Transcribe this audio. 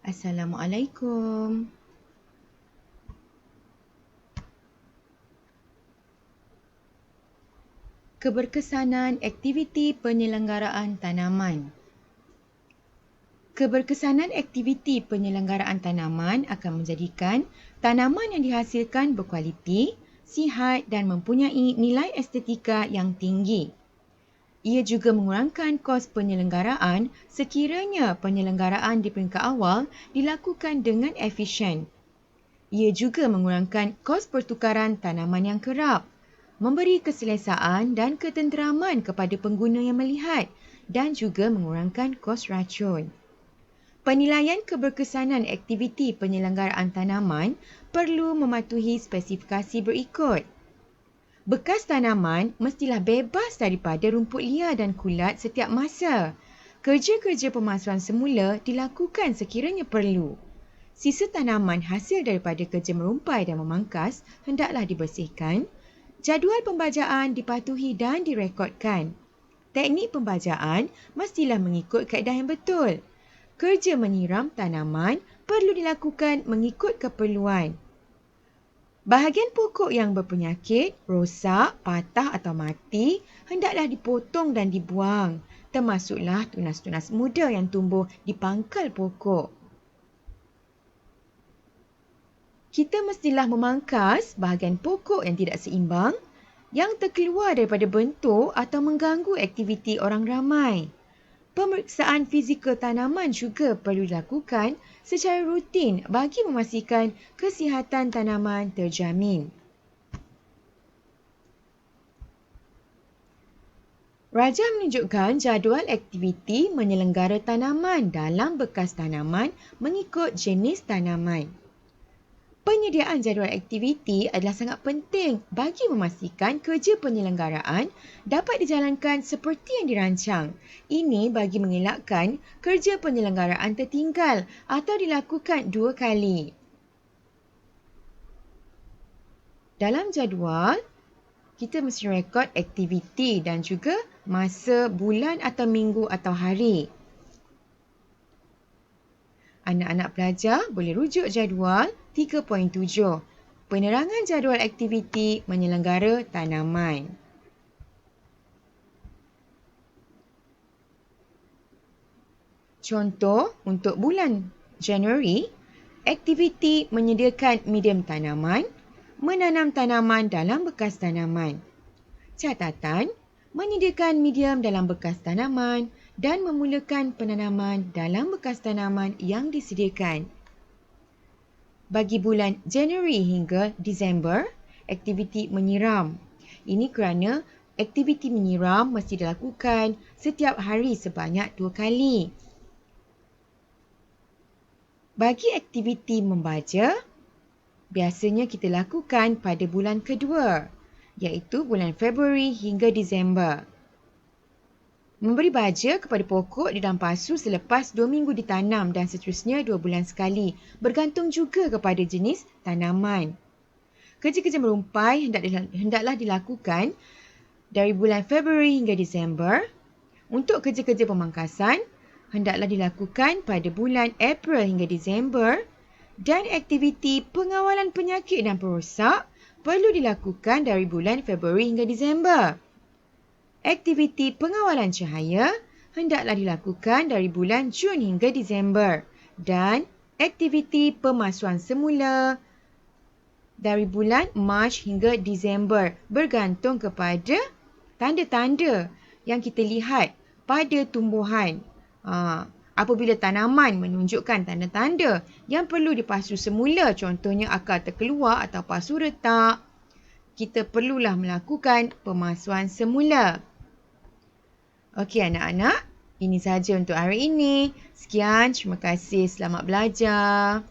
Assalamualaikum. Keberkesanan aktiviti penyelenggaraan tanaman. Keberkesanan aktiviti penyelenggaraan tanaman akan menjadikan tanaman yang dihasilkan berkualiti, sihat dan mempunyai nilai estetika yang tinggi. Ia juga mengurangkan kos penyelenggaraan sekiranya penyelenggaraan di peringkat awal dilakukan dengan efisien. Ia juga mengurangkan kos pertukaran tanaman yang kerap, memberi keselesaan dan ketenteraman kepada pengguna yang melihat dan juga mengurangkan kos racun. Penilaian keberkesanan aktiviti penyelenggaraan tanaman perlu mematuhi spesifikasi berikut. Bekas tanaman mestilah bebas daripada rumput liar dan kulat setiap masa. Kerja-kerja pemalsuan semula dilakukan sekiranya perlu. Sisa tanaman hasil daripada kerja merumpai dan memangkas hendaklah dibersihkan. Jadual pembajaan dipatuhi dan direkodkan. Teknik pembajaan mestilah mengikut kaedah yang betul. Kerja menyiram tanaman perlu dilakukan mengikut keperluan. Bahagian pokok yang berpenyakit, rosak, patah atau mati hendaklah dipotong dan dibuang, termasuklah tunas-tunas muda yang tumbuh di pangkal pokok. Kita mestilah memangkas bahagian pokok yang tidak seimbang, yang terkeluar daripada bentuk atau mengganggu aktiviti orang ramai. Pemeriksaan fizikal tanaman juga perlu dilakukan secara rutin bagi memastikan kesihatan tanaman terjamin. Raja menunjukkan jadual aktiviti menyelenggara tanaman dalam bekas tanaman mengikut jenis tanaman. Penyediaan jadual aktiviti adalah sangat penting bagi memastikan kerja penyelenggaraan dapat dijalankan seperti yang dirancang. Ini bagi mengelakkan kerja penyelenggaraan tertinggal atau dilakukan dua kali. Dalam jadual, kita mesti rekod aktiviti dan juga masa, bulan atau minggu atau hari. Anak-anak pelajar boleh rujuk jadual 3.7. Penerangan jadual aktiviti menyelenggara tanaman. Contoh untuk bulan Januari, aktiviti menyediakan medium tanaman, menanam tanaman dalam bekas tanaman. Catatan, menyediakan medium dalam bekas tanaman dan memulakan penanaman dalam bekas tanaman yang disediakan. Bagi bulan Januari hingga Disember, aktiviti menyiram. Ini kerana aktiviti menyiram mesti dilakukan setiap hari sebanyak 2 kali. Bagi aktiviti membaja, biasanya kita lakukan pada bulan kedua, iaitu bulan Februari hingga Disember. Memberi baja kepada pokok di dalam pasu selepas 2 minggu ditanam dan seterusnya 2 bulan sekali, bergantung juga kepada jenis tanaman. Kerja-kerja merumpai hendaklah dilakukan dari bulan Februari hingga Disember. Untuk kerja-kerja pemangkasan, hendaklah dilakukan pada bulan April hingga Disember dan aktiviti pengawalan penyakit dan perosak perlu dilakukan dari bulan Februari hingga Disember. Aktiviti pengawalan cahaya hendaklah dilakukan dari bulan Jun hingga Disember dan aktiviti pemalsuan semula dari bulan Mac hingga Disember bergantung kepada tanda-tanda yang kita lihat pada tumbuhan. Apabila tanaman menunjukkan tanda-tanda yang perlu dipasu semula, contohnya akar terkeluar atau pasu retak, kita perlulah melakukan pemalsuan semula. Okey anak-anak, ini sahaja untuk hari ini. Sekian, terima kasih, selamat belajar.